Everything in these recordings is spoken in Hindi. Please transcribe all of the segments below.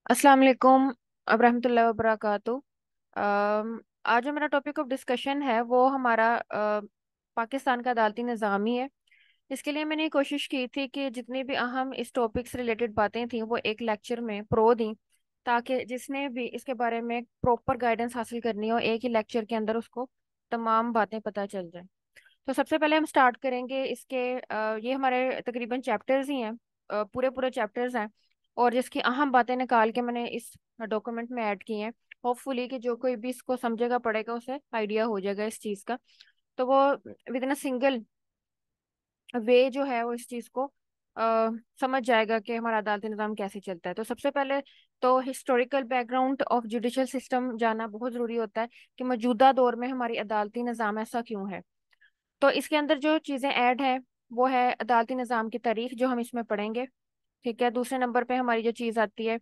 अस्सलाम वालेकुम अब रहमतुल्लाहि व बरकातहू। आज जो मेरा टॉपिक ऑफ डिस्कशन है वो हमारा पाकिस्तान का अदालती निज़ाम ही है। इसके लिए मैंने कोशिश की थी कि जितनी भी अहम इस टॉपिक से रिलेटेड बातें थी वो एक लेक्चर में प्रो दी, ताकि जिसने भी इसके बारे में प्रॉपर गाइडेंस हासिल करनी हो एक ही लेक्चर के अंदर उसको तमाम बातें पता चल जाए। तो सबसे पहले हम स्टार्ट करेंगे इसके ये हमारे तकरीबन चैप्टर्स ही हैं, पूरे पूरे चैप्टर्स हैं। और जिसकी अहम बातें निकाल के मैंने इस डॉक्यूमेंट में ऐड की हैं। होपफुली कि जो कोई भी इसको समझेगा पढ़ेगा उसे आइडिया हो जाएगा इस चीज़ का। तो वो with in a single way जो है वो इस चीज़ को समझ जाएगा कि हमारा अदालती निज़ाम कैसे चलता है। तो सबसे पहले तो historical background of judicial system जानना बहुत ज़रूरी होता है कि मौजूदा दौर में हमारी अदालती निज़ाम ऐसा क्यों है। तो इसके अंदर जो चीज़ें ऐड है वो है अदालती निज़ाम की तारीख जो हम इसमें पढ़ेंगे। ठीक है, दूसरे नंबर पे हमारी जो चीज़ आती है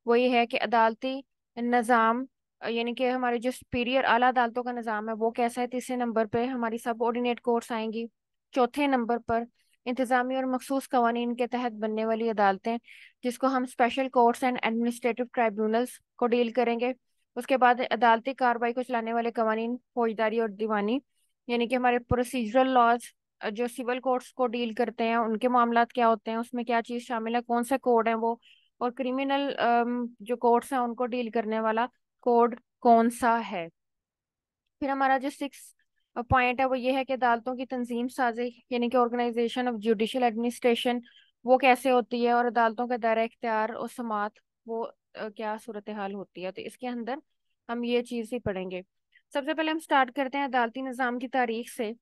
वो ये है कि अदालती निज़ाम यानी कि हमारे जो सुपीरियर आला अदालतों का निज़ाम है वो कैसा है। तीसरे नंबर पे हमारी सब ऑर्डिनेट कोर्ट्स आएंगी। चौथे नंबर पर इंतज़ामी और मखसूस कवानीन के तहत बनने वाली अदालतें, जिसको हम special courts and administrative tribunals को डील करेंगे। उसके बाद अदालती कार्रवाई को चलाने वाले कवानीन फौजदारी और दीवानी, यानी कि हमारे प्रोसीजरल लॉज जो सिविल कोर्ट्स को डील करते हैं उनके मामलात क्या होते हैं, उसमें क्या चीज़ शामिल है, कौन से कोड हैं वो। और क्रिमिनल जो कोर्ट्स हैं उनको डील करने वाला कोड कौन सा है। फिर हमारा जो सिक्स पॉइंट है वो ये है कि अदालतों की तंजीम साजी यानी कि ऑर्गेनाइजेशन ऑफ जुडिशल एडमिनिस्ट्रेशन वो कैसे होती है, और अदालतों का दायरा इख्तियार और समात वो क्या सूरत हाल होती है। तो इसके अंदर हम ये चीज़ ही पढ़ेंगे। सबसे पहले हम स्टार्ट करते हैं अदालती निज़ाम की तारीख से।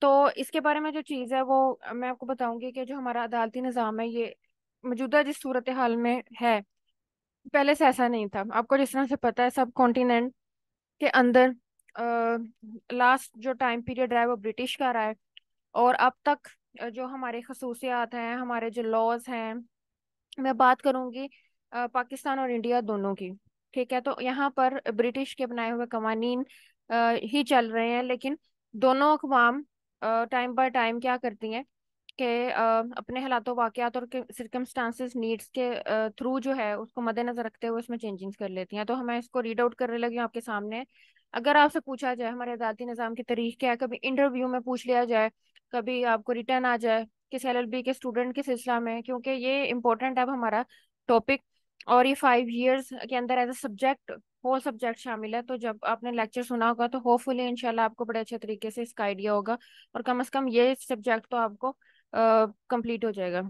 तो इसके बारे में जो चीज़ है वो मैं आपको बताऊंगी कि जो हमारा अदालती निज़ाम है ये मौजूदा जिस सूरत हाल में है पहले से ऐसा नहीं था। आपको जिस तरह से पता है सब कॉन्टिनेंट के अंदर लास्ट जो टाइम पीरियड रहा है वो ब्रिटिश का रहा है। और अब तक जो हमारे खसूसियात हैं, हमारे जो लॉज हैं, मैं बात करूंगी पाकिस्तान और इंडिया दोनों की। ठीक है, तो यहाँ पर ब्रिटिश के बनाए हुए कवानीन ही चल रहे हैं, लेकिन दोनों अक़वाम टाइम बाय टाइम क्या करती हैं कि अपने हालातों वाकयात और सिर्कमस्टांसेस नीड्स के थ्रू जो है उसको मद्देनजर रखते हुए उसमें चेंजेस कर लेती हैं। तो मैं इसको रीड आउट करने लगी हूँ आपके सामने। अगर आपसे पूछा जाए हमारे अदालती निज़ाम की तारीख क्या है, कभी इंटरव्यू में पूछ लिया जाए, कभी आपको रिटर्न आ जाए किसी एलएलबी के स्टूडेंट के सिलसिला में, क्योंकि ये इंपॉर्टेंट है अब हमारा टॉपिक। और ये 5 इयर्स के अंदर as a subject whole subject शामिल है। तो जब आपने लेक्चर सुना होगा तो होपफुली इंशाल्लाह आपको बड़े अच्छे तरीके से इसका आइडिया होगा, और कम से कम ये सब्जेक्ट तो आपको कंप्लीट हो जाएगा।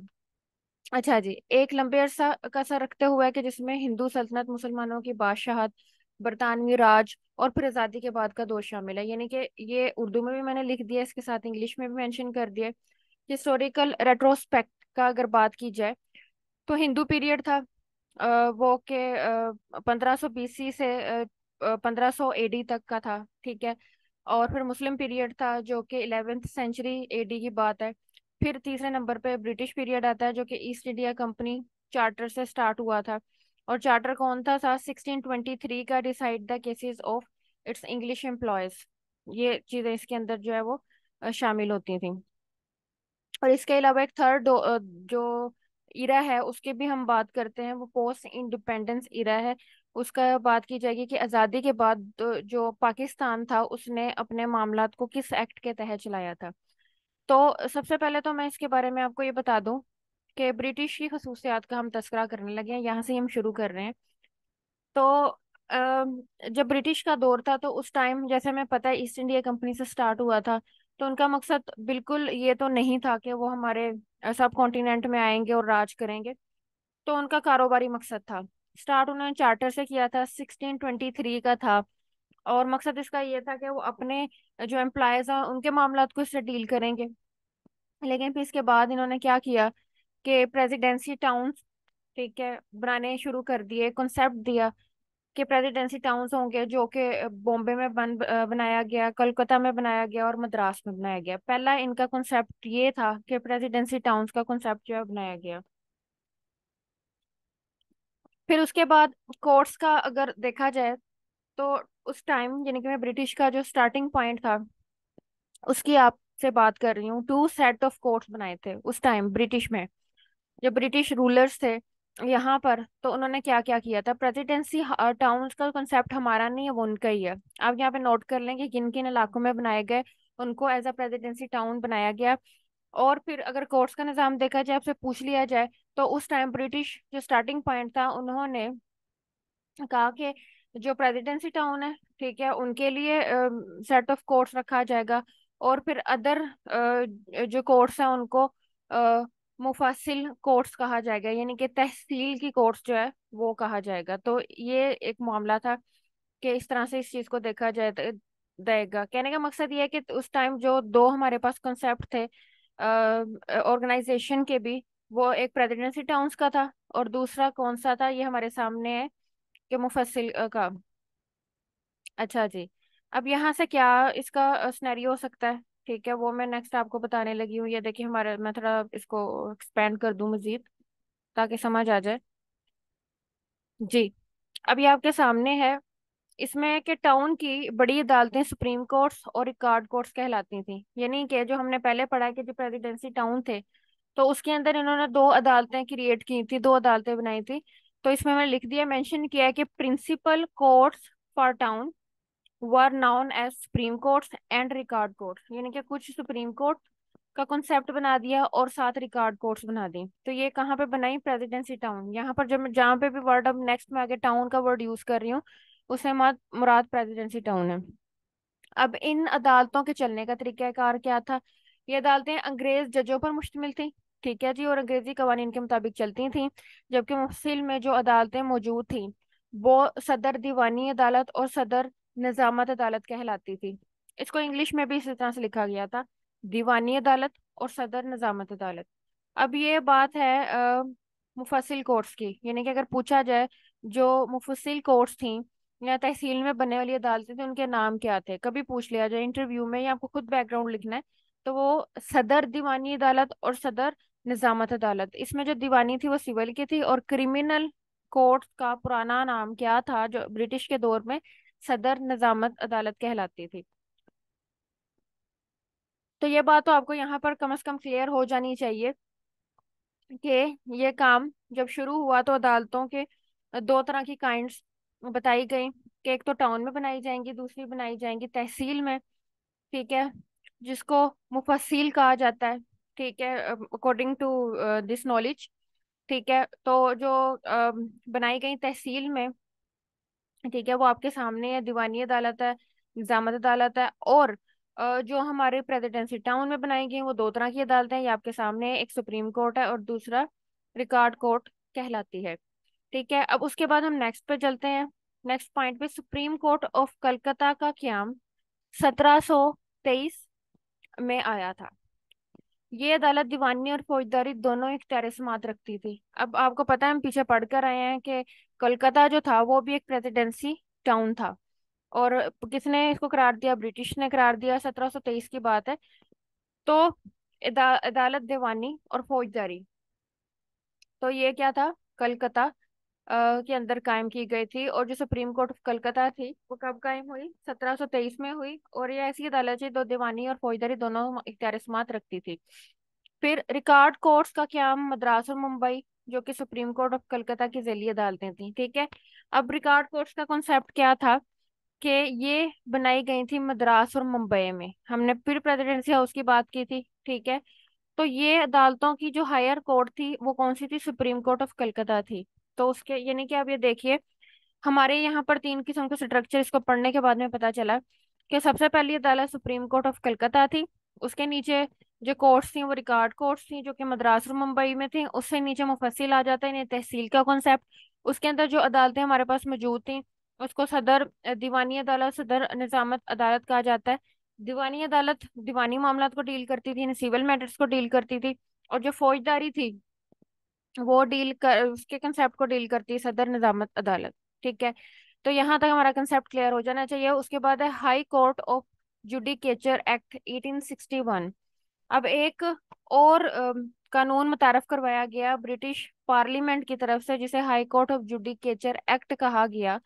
अच्छा जी, एक लंबे अरसा का सा रखते हुए कि जिसमें हिंदू सल्तनत, मुसलमानों की बादशाहत, बरतानवी राज और फिर आज़ादी के बाद का दौर शामिल है। यानी कि ये उर्दू में भी मैंने लिख दिया, इसके साथ इंग्लिश में भी मेंशन कर दिया। हिस्टोरिकल रेट्रोस्पेक्ट का अगर बात की जाए तो हिंदू पीरियड था वो के 1500 BC से 1500 AD तक का था। ठीक है, और फिर मुस्लिम पीरियड था जो कि 11th सेंचुरी AD की बात है। फिर तीसरे नंबर पे ब्रिटिश पीरियड आता है जो कि ईस्ट इंडिया कंपनी चार्टर से स्टार्ट हुआ था। और चार्टर कौन था 1623 का, decide the cases of its English employees. ये चीज़ें इसके अंदर जो है वो शामिल होती थी। और इसके अलावा एक थर्ड जो इरा है उसकी भी हम बात करते हैं, वो पोस्ट इंडिपेंडेंस इरा है। उसका बात की जाएगी कि आज़ादी के बाद जो पाकिस्तान था उसने अपने मामलात को किस एक्ट के तहत चलाया था। तो सबसे पहले तो मैं इसके बारे में आपको ये बता दूं कि ब्रिटिश की खसूसियात का हम तस्करा करने लगे हैं, यहाँ से ही हम शुरू कर रहे हैं। तो जब ब्रिटिश का दौर था तो उस टाइम जैसे हमें पता है ईस्ट इंडिया कंपनी से स्टार्ट हुआ था। तो उनका मकसद बिल्कुल ये तो नहीं था कि वो हमारे सब कॉन्टिनेंट में आएंगे और राज करेंगे। तो उनका कारोबारी मकसद था। स्टार्ट उन्होंने चार्टर से किया था, 1623 का था। और मकसद इसका ये था कि वो अपने जो एम्प्लॉयज हैं उनके मामलात को इससे डील करेंगे। लेकिन फिर इसके बाद इन्होंने क्या किया कि प्रेसिडेंसी टाउन्स, ठीक है, बनाने शुरू कर दिए। कॉन्सेप्ट दिया कि प्रेसिडेंसी टाउन्स होंगे जो कि बॉम्बे में बनाया गया, कलकत्ता में बनाया गया और मद्रास में बनाया गया। पहला इनका कॉन्सेप्ट ये था कि प्रेसिडेंसी टाउन्स का कॉन्सेप्ट जो है बनाया गया। फिर उसके बाद कोर्ट्स का अगर देखा जाए तो उस टाइम यानी कि मैं ब्रिटिश का जो स्टार्टिंग पॉइंट था उसकी आपसे बात कर रही हूँ। 2 सेट ऑफ कोर्ट्स बनाए थे उस टाइम ब्रिटिश में, जो ब्रिटिश रूलर्स थे। यहाँ पर तो उन्होंने क्या क्या किया था, प्रेसिडेंसी टाउन्स का कंसेप्ट हमारा नहीं है, वो उनका ही है। आप यहाँ पे नोट कर लें कि किन किन इलाकों में बनाए गए, उनको एज अ प्रेसिडेंसी टाउन बनाया गया। और फिर अगर कोर्ट्स का निज़ाम देखा जाए, आपसे पूछ लिया जाए, तो उस टाइम ब्रिटिश जो स्टार्टिंग पॉइंट था, उन्होंने कहा कि जो प्रेसिडेंसी टाउन है, ठीक है, उनके लिए सेट ऑफ कोर्ट्स रखा जाएगा। और फिर अदर जो कोर्ट्स हैं उनको मुफासिल कोर्ट्स कहा जाएगा, यानी कि तहसील की कोर्ट्स जो है वो कहा जाएगा। तो ये एक मामला था कि इस तरह से इस चीज को देखा जाए देगा। कहने का मकसद ये है कि उस टाइम जो दो हमारे पास कॉन्सेप्ट थे ऑर्गेनाइजेशन के भी, वो एक प्रेसिडेंसी टाउन्स का था और दूसरा कौन सा था, ये हमारे सामने है कि मुफस्सिल का। अच्छा जी। अब यहाँ से क्या इसका सिनेरियो हो सकता है, ठीक है, वो मैं नेक्स्ट आपको बताने लगी हूँ। ये देखिए हमारे, मैं थोड़ा इसको एक्सपेंड कर दूं मजीद ताकि समझ आ जाए। जी। अब ये आपके सामने है, इसमें है कि टाउन की बड़ी अदालतें सुप्रीम कोर्ट्स और रिकॉर्ड कोर्ट्स कहलाती थी। यानी कि जो हमने पहले पढ़ा कि जो प्रेसिडेंसी टाउन थे, तो उसके अंदर इन्होंने दो अदालतें क्रिएट की थी, दो अदालतें बनाई थी। तो इसमें मैंने लिख दिया, मेंशन किया है कि principal courts for town were known as supreme courts and record courts. यानी कि कुछ सुप्रीम कोर्ट का कॉन्सेप्ट बना दिया और साथ रिकॉर्ड कोर्ट्स बना दी। तो ये कहाँ पे बनाई, प्रेसिडेंसी टाउन। यहाँ पर जब जहाँ पे भी वर्ड अब नेक्स्ट में आगे टाउन का वर्ड यूज कर रही हूँ, उससे मुराद प्रेसिडेंसी टाउन है। अब इन अदालतों के चलने का तरीकाकार क्या था, ये अदालतें अंग्रेज जजों पर मुश्तमिल थी, ठीक है जी, और अंग्रेजी कवानीन के मुताबिक चलती थी। जबकि मुफस्सिल में जो अदालतें मौजूद थी, वो सदर दीवानी अदालत और सदर निजामत अदालत कहलाती थी। इसको इंग्लिश में भी इसी तरह से लिखा गया था, दीवानी अदालत और सदर निजामत अदालत। अब ये बात है मुफस्सिल कोर्ट्स की, यानी कि अगर पूछा जाए जो मुफस्सिल कोर्ट्स थी या तहसील में बनने वाली अदालतें थी, उनके नाम क्या थे, कभी पूछ लिया जाए इंटरव्यू में, या आपको खुद बैकग्राउंड लिखना है, तो वो सदर दीवानी अदालत और सदर निजामत अदालत। इसमें जो दीवानी थी वो सिविल की थी, और क्रिमिनल कोर्ट का पुराना नाम क्या था जो ब्रिटिश के दौर में, सदर निजामत अदालत कहलाती थी। तो ये बात तो आपको यहाँ पर कम से कम क्लियर हो जानी चाहिए कि ये काम जब शुरू हुआ तो अदालतों के दो तरह की काइंड्स बताई गई, कि एक तो टाउन में बनाई जाएंगी, दूसरी बनाई जाएंगी तहसील में, ठीक है, जिसको मुफस्सिल कहा जाता है, ठीक है, अकॉर्डिंग टू दिस नॉलेज। ठीक है, तो जो बनाई गई तहसील में, ठीक है, वो आपके सामने है, दीवानी अदालत है, निजामत अदालत है। और जो हमारे प्रेसिडेंसी टाउन में बनाई गई वो दो तरह की अदालतें हैं, ये आपके सामने है, एक सुप्रीम कोर्ट है और दूसरा रिकॉर्ड कोर्ट कहलाती है। ठीक है, अब उसके बाद हम नेक्स्ट पे चलते हैं, नेक्स्ट पॉइंट पे, सुप्रीम कोर्ट ऑफ कलकत्ता का क्याम 1723 में आया था। ये अदालत दीवानी और फौजदारी दोनों इख्तियार समात रखती थी। अब आपको पता है, हम पीछे पढ़ कर आए हैं कि कोलकाता जो था वो भी एक प्रेसिडेंसी टाउन था। और किसने इसको करार दिया, ब्रिटिश ने करार दिया, 1723 की बात है। तो अदालत दीवानी और फौजदारी, तो ये क्या था, कलकत्ता के अंदर कायम की गई थी। और जो सुप्रीम कोर्ट ऑफ कलकत्ता थी वो कब कायम हुई, 1723 में हुई। और ये ऐसी अदालत है जो दीवानी और फौजदारी दोनों इख्तियार समात रखती थी। फिर रिकॉर्ड कोर्ट्स का क्याम मद्रास और मुंबई, जो कि सुप्रीम कोर्ट ऑफ कलकत्ता की जैली अदालतें थी, ठीक है। अब रिकॉर्ड कोर्ट्स का कॉन्सेप्ट क्या था, कि ये बनाई गई थी मद्रास और मुंबई में। हमने फिर प्रेसिडेंसी हाउस की बात की थी, ठीक है। तो ये अदालतों की जो हायर कोर्ट थी वो कौन सी थी, सुप्रीम कोर्ट ऑफ कलकत्ता थी। तो उसके यानी कि आप ये देखिए, हमारे यहाँ पर तीन किस्म के स्ट्रक्चर, इसको पढ़ने के बाद में पता चला कि सबसे पहली अदालत सुप्रीम कोर्ट ऑफ कलकत्ता थी। उसके नीचे जो कोर्ट्स थी वो रिकॉर्ड कोर्ट्स थी, जो कि मद्रास और मुंबई में थी। उससे नीचे मुफस्सिल आ जाता है, यानी तहसील का कॉन्सेप्ट। उसके अंदर जो अदालतें हमारे पास मौजूद थी, उसको सदर दीवानी अदालत, सदर निजामत अदालत कहा जाता है। दीवानी अदालत दीवानी मामलात को डील करती थी, सिविल मैटर्स को डील करती थी। और जो फौजदारी थी वो डील कर उसके कंसेप्ट को डील करती है सदर निजामत अदालत। ठीक है, तो यहाँ तक हमारा कंसेप्ट क्लियर हो जाना चाहिए। उसके बाद है high court of judicature act 1861। अब एक और कानून मुतारफ करवाया गया ब्रिटिश पार्लियामेंट की तरफ से, जिसे high court of judicature act कहा गया।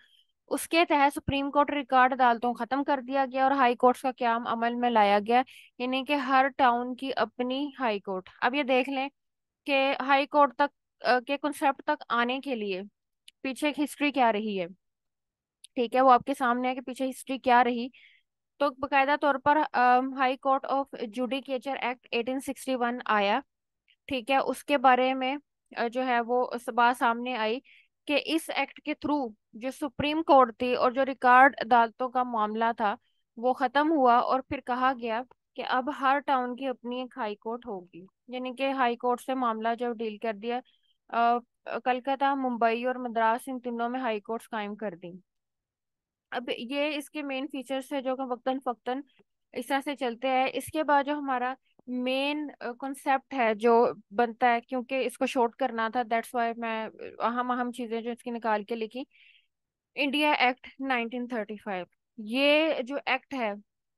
उसके तहत सुप्रीम कोर्ट रिकॉर्ड अदालतों को खत्म कर दिया गया और हाई कोर्ट्स का क्याम अमल में लाया गया, यानी कि हर टाउन की अपनी हाई कोर्ट। अब ये देख लें कि हाई कोर्ट तक के कॉन्सेप्ट तक आने के लिए पीछे एक हिस्ट्री क्या रही है। ठीक है, वो आपके सामने है कि पीछे हिस्ट्री क्या रही। तो बकायदा तौर पर high court of judicature act 1861 आया। ठीक है, उसके बारे में जो है वो उस बात सामने आई कि इस एक्ट के थ्रू जो सुप्रीम कोर्ट थी और जो रिकॉर्ड अदालतों का मामला था वो खत्म हुआ, और फिर कहा गया कि अब हर टाउन की अपनी एक हाई कोर्ट होगी। यानी कि हाई कोर्ट से मामला जब डील कर दिया, कलकत्ता, मुंबई और मद्रास, इन तीनों में हाई कोर्ट्स कायम कर दी। अब ये इसके मेन फीचर्स है जो कि वक्तन फक्तन इस तरह से चलते हैं। इसके बाद जो हमारा मेन कॉन्सेप्ट है जो बनता है, क्योंकि इसको शॉर्ट करना था, दैट्स वाई मैं अहम अहम चीजें जो इसकी निकाल के लिखी। इंडिया एक्ट 1935, ये जो एक्ट है,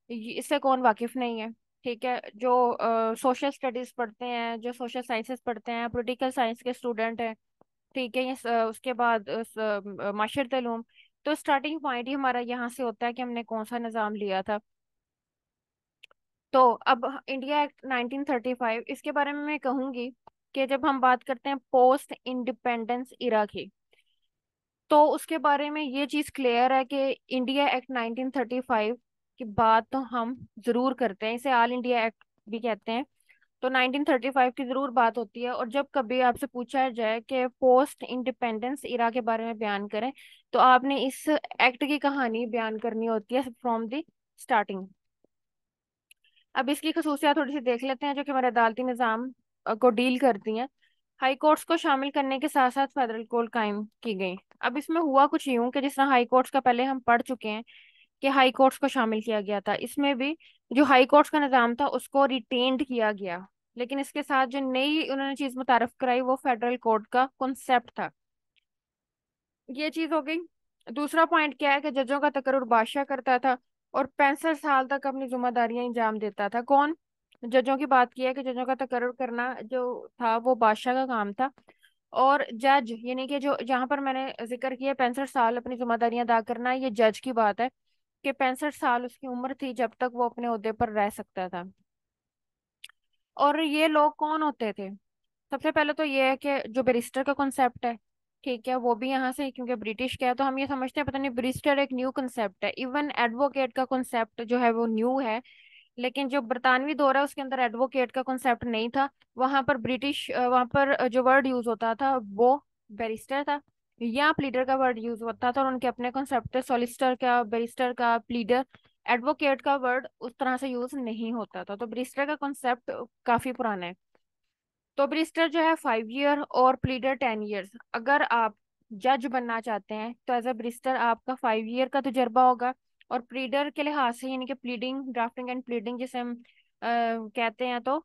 इससे कौन वाकिफ नहीं है। ठीक है, जो सोशल स्टडीज पढ़ते हैं, जो सोशल साइंसेस पढ़ते हैं, पॉलिटिकल साइंस के स्टूडेंट हैं, ठीक है, उसके बाद माशरत उलूम। तो स्टार्टिंग पॉइंट ही हमारा यहाँ से होता है कि हमने कौन सा निज़ाम लिया था। तो अब इंडिया एक्ट 1935, इसके बारे में मैं कहूंगी कि जब हम बात करते हैं पोस्ट इंडिपेंडेंस इरा की, तो उसके बारे में ये चीज़ क्लियर है कि इंडिया एक्ट 1935 की बात तो हम जरूर करते हैं, इसे ऑल इंडिया एक्ट भी कहते हैं। तो 1935 की जरूर बात होती है, और जब कभी आपसे पूछा जाए कि पोस्ट इंडिपेंडेंस इरा के बारे में बयान करें, तो आपने इस एक्ट की कहानी बयान करनी होती है फ्रॉम द स्टार्टिंग। अब इसकी खसूसियात थोड़ी सी देख लेते हैं जो कि हमारे अदालती निज़ाम को डील करती हैं। हाई कोर्ट्स को शामिल करने के साथ साथ फेडरल कोर्ट कायम की गई। अब इसमें हुआ कुछ यूं कि जिस तरह हाई कोर्ट्स का पहले हम पढ़ चुके हैं कि हाई कोर्ट्स को शामिल किया गया था, इसमें भी जो हाई कोर्ट्स का निज़ाम था उसको रिटेन्ड किया गया। लेकिन इसके साथ जो नई उन्होंने चीज मुतारफ कराई वो फेडरल कोर्ट का कॉन्सेप्ट था। ये चीज हो गई। दूसरा पॉइंट क्या है कि जजों का तकर्रुर बादशाह करता था, और 65 साल तक अपनी जिम्मेदारियां अंजाम देता था। कौन? जजों की बात की है कि जजों का तकर्रुर करना जो था वो बादशाह का काम था। और जज यानी कि जो जहां पर मैंने जिक्र किया 65 साल अपनी जिम्मेदारियां अदा करना, ये जज की बात है कि 65 साल उसकी उम्र थी जब तक वो अपने ओहदे पर रह सकता था। और ये लोग कौन होते थे? सबसे पहले तो ये है कि जो बैरिस्टर का कॉन्सेप्ट है, ठीक है, वो भी यहाँ से, क्योंकि ब्रिटिश का है तो हम ये समझते हैं पता नहीं बैरिस्टर एक न्यू कॉन्सेप्ट है। इवन एडवोकेट का कॉन्सेप्ट जो है वो न्यू है, लेकिन जो बरतानवी दौर है उसके अंदर एडवोकेट का कॉन्सेप्ट नहीं था। वहां पर वहां पर जो वर्ड यूज होता था वो बैरिस्टर था, या प्लीडर का वर्ड यूज होता था, और उनके अपने कॉन्सेप्ट थे, सॉलिसिटर का, बैरिस्टर का, प्लीडर। एडवोकेट का वर्ड उस तरह से यूज नहीं होता था, तो बैरिस्टर का कॉन्सेप्ट काफी पुराना है। तो बैरिस्टर जो है 5 ईयर और प्लीडर 10 ईयर्स। अगर आप जज बनना चाहते हैं तो एज अ बैरिस्टर आपका 5 ईयर का तजुर्बा होगा, और प्लीडर के लिहाज से यानी कि प्लीडिंग, ड्राफ्टिंग एंड प्लीडिंग जिसे हम कहते हैं, तो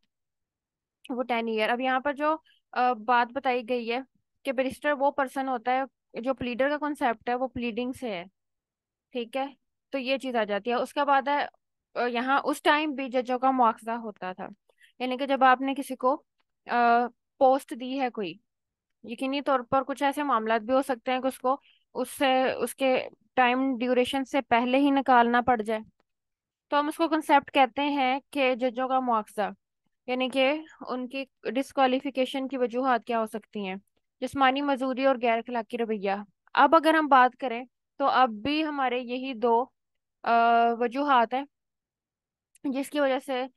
वो 10 ईयर। अब यहाँ पर जो बात बताई गई है कि बैरिस्टर वो पर्सन होता है, जो प्लीडर का कॉन्सेप्ट है वो प्लीडिंग से है। ठीक है, तो ये चीज आ जाती है। उसके बाद है यहाँ उस टाइम भी जजों का मुआवजा होता था। यानी कि जब आपने किसी को पोस्ट दी है कोई, यकीनी तौर पर कुछ ऐसे मामला भी हो सकते हैं कि उसको उससे उसके टाइम ड्यूरेशन से पहले ही निकालना पड़ जाए, तो हम उसको कंसेप्ट कहते हैं कि जजों का मुआवजा। यानी कि उनकी डिस्क्वालिफिकेशन की वजूहात क्या हो सकती हैं? जिस्मानी मजदूरी और गैर अखलाकी रवैया। अब अगर हम बात करें तो अब भी हमारे यही दो वजूहात हैं जिसकी वजह से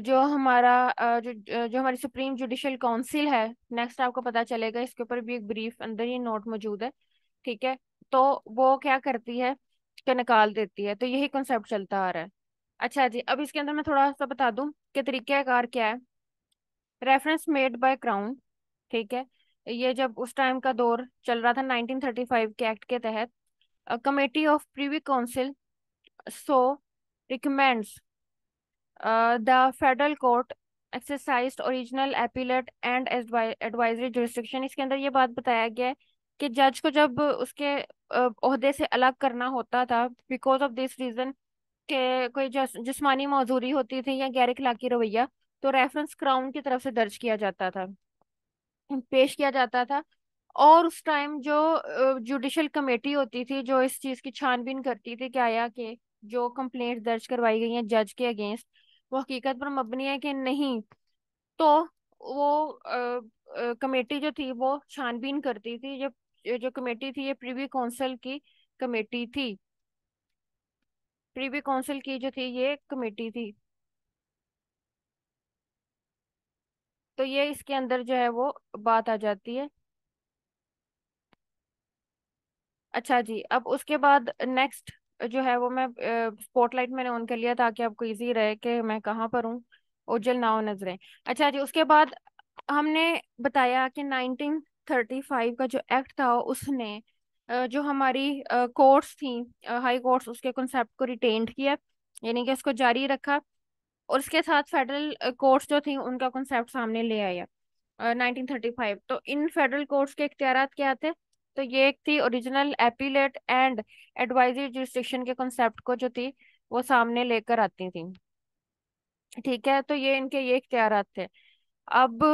जो हमारा जो हमारी सुप्रीम जुडिशल काउंसिल है, नेक्स्ट आपको पता चलेगा, इसके ऊपर भी एक ब्रीफ अंदर ही नोट मौजूद है। ठीक है, तो वो क्या करती है कि निकाल देती है। तो यही कॉन्सेप्ट चलता आ रहा है। अच्छा जी, अब इसके अंदर मैं थोड़ा सा बता दूं कि तरीक़ाकार क्या है। Reference made by crown. ठीक है, ये जब उस टाइम का दौर चल रहा था 1935 के एक्ट के तहत, committee of Privi council so recommends the federal court exercised original appellate and advisory jurisdiction. इसके अंदर ये बात बताया गया है कि जज को जब उसके ओहदे से अलग करना होता था बिकॉज ऑफ दिस रीजन, के कोई जिस्मानी मौजूरी होती थी या गैर इखलाकी रवैया, तो रेफरेंस क्राउन की तरफ से दर्ज किया जाता था, पेश किया जाता था। और उस टाइम जो जुडिशल कमेटी होती थी जो इस चीज की छानबीन करती थी कि आया कि जो कंप्लेंट दर्ज करवाई गई हैं जज के अगेंस्ट वो हकीकत पर मबनी है कि नहीं, तो वो कमेटी जो थी वो छानबीन करती थी। जो जो कमेटी थी ये प्रीवी काउंसिल की कमेटी थी। प्रीवी काउंसिल की जो थी ये कमेटी थी। तो ये इसके अंदर जो है वो बात आ जाती है। अच्छा जी, अब उसके बाद नेक्स्ट जो है वो मैं स्पॉटलाइट मैंने ऑन कर लिया ताकि आपको इजी रहे कि मैं कहाँ पर हूँ। ओझल ना हो नजरें। अच्छा जी, उसके बाद हमने बताया कि 1935 का जो एक्ट था उसने जो हमारी कोर्ट्स थी, हाई कोर्ट्स, उसके कॉन्सेप्ट को रिटेन्ड किया, यानी कि उसको जारी रखा। और उसके साथ फेडरल कोर्ट्स जो थी उनका कॉन्सेप्ट सामने ले आया 1935। तो इन फेडरल कोर्ट्स के इख्तियारात क्या थे? तो ये एक थी original appellate and advisory jurisdiction के कॉन्सेप्ट को जो थी वो सामने लेकर आती थी। ठीक है, तो ये इनके ये इख्तियारात थे। अब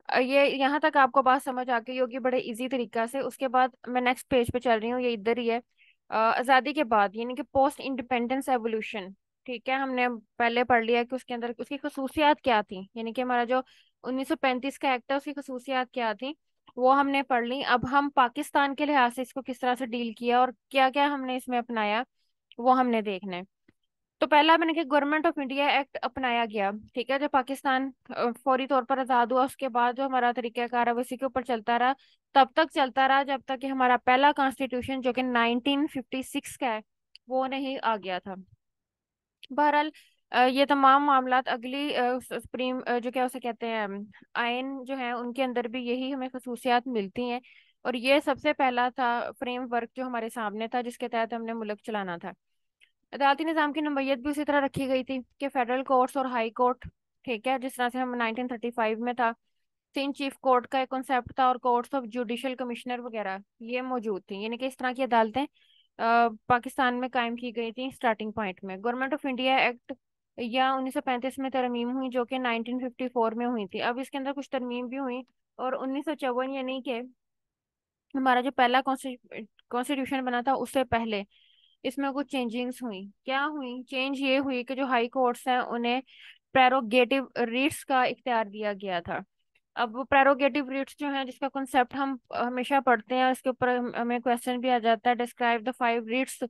ये यहाँ तक आपको बात समझ आ गई होगी बड़े इजी तरीका से। उसके बाद मैं नेक्स्ट पेज पे चल रही हूँ, ये इधर ही है। आज़ादी के बाद यानी कि पोस्ट इंडिपेंडेंस एवोल्यूशन। ठीक है, हमने पहले पढ़ लिया कि उसके अंदर उसकी खसूसियात क्या थी, यानी कि हमारा जो 1935 का एक्ट है उसकी खसूसियात क्या थी वो हमने पढ़ ली। अब हम पाकिस्तान के लिहाज से इसको किस तरह से डील किया और क्या क्या हमने इसमें अपनाया वो हमने देखना है। तो पहला मैंने कि गवर्नमेंट ऑफ इंडिया एक्ट अपनाया गया। ठीक है, जब पाकिस्तान फौरी तौर पर आजाद हुआ उसके बाद जो हमारा तरीकाकार है वो इसी के ऊपर चलता रहा। तब तक चलता रहा जब तक कि हमारा पहला कॉन्स्टिट्यूशन जो कि 1956 का है वो नहीं आ गया था। बहरहाल ये तमाम मामलात अगली सुप्रीम जो क्या उसे कहते हैं आयन जो है उनके अंदर भी यही हमें खसूसियात मिलती हैं। और ये सबसे पहला था फ्रेमवर्क जो हमारे सामने था जिसके तहत हमने मुल्क चलाना था। अदालती निज़ाम की नौयत भी उसी तरह रखी गई थी कि फेडरल कोर्ट्स और हाई कोर्ट, ठीक है, जिस तरह से हम 1935 में था, तीन चीफ कोर्ट का एक कॉन्सेप्ट था और कोर्ट्स ऑफ जुडिशल कमिश्नर वगैरह ये मौजूद थी, यानी कि इस तरह की अदालतें पाकिस्तान में कायम की गई थी स्टार्टिंग पॉइंट में। गवर्नमेंट ऑफ इंडिया एक्ट या 1935 में तरमीम हुई जो कि 1954 में हुई थी। अब इसके अंदर कुछ तरमीम भी हुई। और 1954 यानी कि हमारा जो पहला कॉन्स्टिट्यूशन बना था उससे पहले इसमें कुछ चेंजिंग्स हुई। क्या हुई चेंज? ये हुई कि जो हाई कोर्ट्स हैं उन्हें प्रेरोगेटिव रीट्स का इख्तियार दिया गया था। अब वो प्रेरोगेटिव रीट्स जो हैं जिसका कॉन्सेप्ट हम हमेशा पढ़ते हैं, इसके ऊपर हमें क्वेश्चन भी आ जाता है, describe the five रीट्स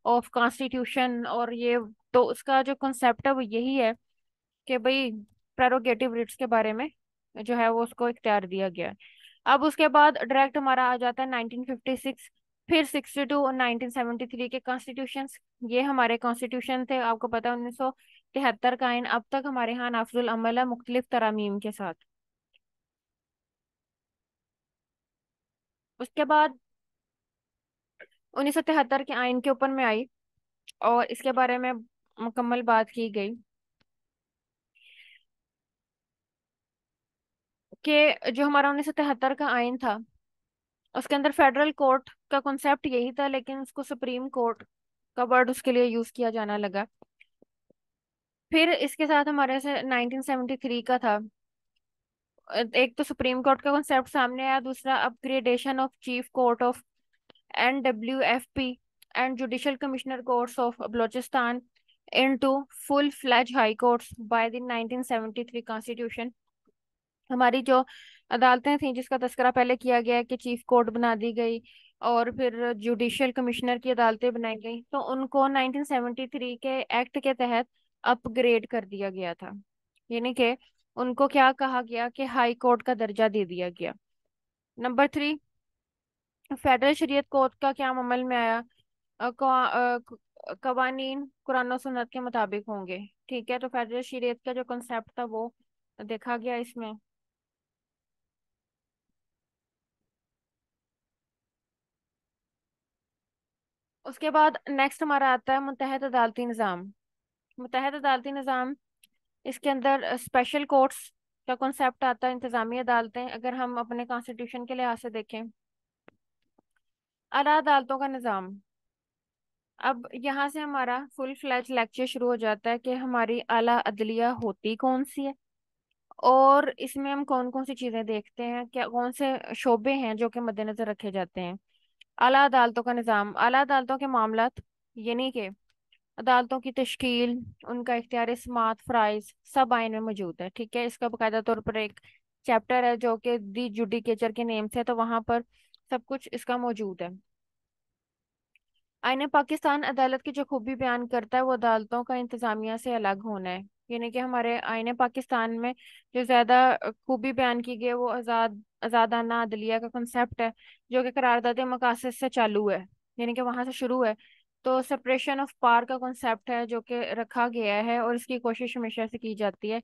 of constitution. और ये तो उसका जो कॉन्सेप्ट है वो यही है कि भाई प्रेरोगेटिव रीट्स के बारे में जो है वो उसको इख्तियार दिया गया है। अब उसके बाद डायरेक्ट हमारा आ जाता है 1956, फिर 62 और 1973 के कॉन्स्टिट्यूशन। ये हमारे कॉन्स्टिट्यूशन थे, आपको पता है 1973 का आइन अब तक हमारे यहाँ नाफिजुल अमल है मुख्तलिफ तरामीम के साथ। उसके बाद 1973 के आइन के ऊपर में आई और इसके बारे में मुकम्मल बात की गई कि जो हमारा 1973 का आइन था उसके अंदर फेडरल कोर्ट का कॉन्सेप्ट यही था, लेकिन उसको सुप्रीम कोर्ट का वर्ड उसके लिए यूज किया जाना लगा। फिर इसके साथ हमारे से 1973 का था। एक तो सुप्रीम कोर्ट का कॉन्सेप्ट सामने आया, दूसरा upgradation of chief court of NWFP and judicial commissioner courts of Balochistan into full fledge high courts by the 1973 constitution. हमारी जो अदालतें थी जिसका तस्करा पहले किया गया है कि चीफ कोर्ट बना दी गई और फिर जुडिशियल कमिश्नर की अदालतें बनाई गई, तो उनको 1973 के एक्ट के तहत अपग्रेड कर दिया गया था। यानी कि उनको क्या कहा गया कि हाई कोर्ट का दर्जा दे दिया गया। नंबर 3, फेडरल शरीयत कोर्ट का क्या अमल में आया? कवानीन कुरान और सुन्नत के मुताबिक होंगे। ठीक है, तो फेडरल शरीयत का जो कंसेप्ट था वो देखा गया इसमें। उसके बाद नेक्स्ट हमारा आता है मुत्तहद अदालती निज़ाम। मुत्तहद अदालती निज़ाम, इसके अंदर स्पेशल कोर्ट्स का कॉन्सेप्ट आता है, इंतजामी अदालतें अगर हम अपने कॉन्स्टिट्यूशन के लिहाज से देखें। आला अदालतों का निज़ाम। अब यहाँ से हमारा फुल फ्लैज लेक्चर शुरू हो जाता है कि हमारी आला अदलिया होती कौन सी है और इसमें हम कौन कौन सी चीज़ें देखते हैं, क्या कौन से शोबे हैं जो कि मद्देनजर रखे जाते हैं। आला अदालतों का निज़ाम, आला अदालतों के मामलात यानी कि अदालतों की तश्कील, उनका इख्तियार समाअत फ़राइज़ सब आइन में मौजूद है। ठीक है, इसका बाकायदा तौर पर एक चैप्टर है जो कि दी जुडिकेचर के नेम से, तो वहां पर सब कुछ इसका मौजूद है। आईने पाकिस्तान अदालत की जो खूबी बयान करता है वो अदालतों का इंतजामिया से अलग होना है। यानी कि हमारे आईने पाकिस्तान में जो ज्यादा खूबी बयान की गई है वो आजादाना अदलिया का कंसेप्ट है, जो कि करारदाद मकासद से चालू है, यानी कि वहां से शुरू है। तो सेपरेशन ऑफ पावर का कंसेप्ट है जो कि रखा गया है और इसकी कोशिश हमेशा से की जाती है।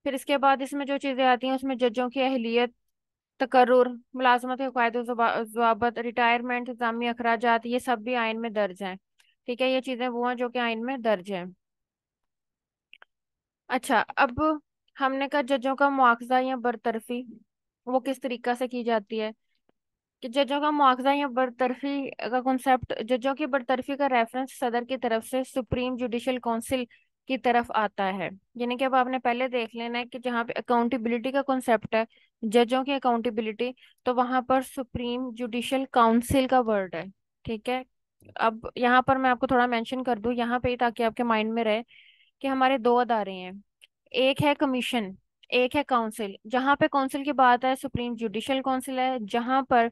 फिर इसके बाद इसमें जो चीजें आती हैं उसमें जजों की अहलियत, तकर्रुर, मुलाजमत के कायदे ज़वाबत, रिटायरमेंट, इंतजामी अखराजात, ये सब भी आइन में दर्ज हैं। ठीक है, ये चीजें वो हैं जो कि आइन में दर्ज हैं। अच्छा, अब हमने कहा जजों का मुआवजा या बरतरफी वो किस तरीका से की जाती है। कि जजों का मुआवजा या बरतरफी का कॉन्सेप्ट, जजों की बरतरफी का रेफरेंस सदर की तरफ से सुप्रीम जुडिशल काउंसिल की तरफ आता है। यानी कि अब आपने पहले देख लेना है कि जहाँ पे अकाउंटेबिलिटी का कॉन्सेप्ट है, जजों की अकाउंटेबिलिटी, तो वहां पर सुप्रीम जुडिशल काउंसिल का वर्ड है। ठीक है, अब यहाँ पर मैं आपको थोड़ा मेंशन कर दूं यहाँ पे ताकि आपके माइंड में रहे कि हमारे दो अदारे हैं। एक है कमीशन, एक है काउंसिल। जहां पे काउंसिल की बात है सुप्रीम जुडिशल काउंसिल है, जहां पर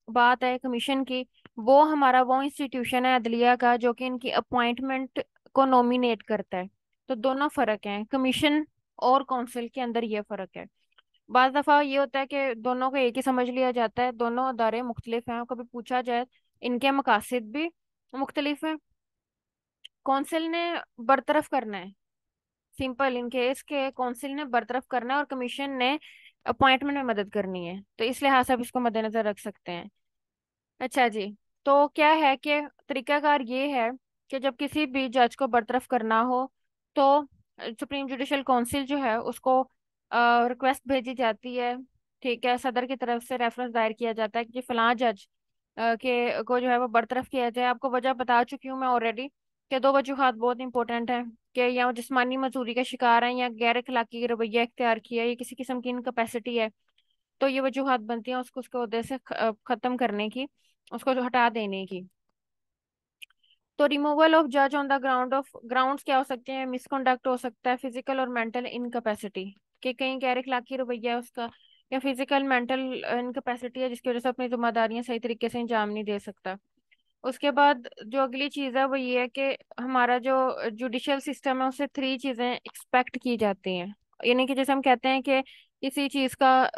बात है कमीशन की, वो हमारा वो इंस्टीट्यूशन है अदलिया का जो कि इनकी अपॉइंटमेंट को नॉमिनेट करता है। तो दोनों फर्क हैं, कमीशन और काउंसिल के अंदर ये फर्क है। बाज दफा ये होता है कि दोनों को एक ही समझ लिया जाता है, दोनों अदारे मुख्तलिफ हैं, कभी पूछा जाए इनके मकासद भी मुख्तलिफ हैं। काउंसिल ने बरतरफ करना है, सिंपल इन केस के काउंसिल ने बरतरफ करना है और कमीशन ने अपॉइंटमेंट में मदद करनी है, तो इस लिहाज से आप इसको मद्देनजर रख सकते हैं। अच्छा जी, तो क्या है कि तरीकाकार ये है कि जब किसी भी जज को बरतरफ करना हो तो सुप्रीम जुडिशल काउंसिल जो है उसको रिक्वेस्ट भेजी जाती है। ठीक है, सदर की तरफ से रेफरेंस दायर किया जाता है कि फलां जज के को जो है वो बरतरफ किया जाए। आपको वजह बता चुकी हूँ मैं ऑलरेडी कि दो वजूहात बहुत इंपॉर्टेंट है, कि या वो जिस्मानी मजदूरी का शिकार है या गैर अखलाकी रवैया इख्तियार किया है या किसी किस्म की इनकैपेसिटी है, तो ये वजूहात बनती हैं उसको उसके ओहदे से खत्म करने की, उसको जो हटा देने की। तो रिमूवल ऑफ जज on the ground of grounds क्या हो सकते हैं, मिसकंडक्ट हो सकता है, फिजिकल और मेंटल इनकैपेसिटी, कि कहीं गैर इखलाकी रवैया है उसका, या फिजिकल मेंटल इनकैपेसिटी है जिसकी वजह से अपनी जिम्मेदारियां सही तरीके से अंजाम नहीं दे सकता। उसके बाद जो अगली चीज़ है वो ये है कि हमारा जो जुडिशियल सिस्टम है उससे थ्री चीज़ें एक्सपेक्ट की जाती हैं। यानी कि जैसे हम कहते हैं कि किसी चीज़ का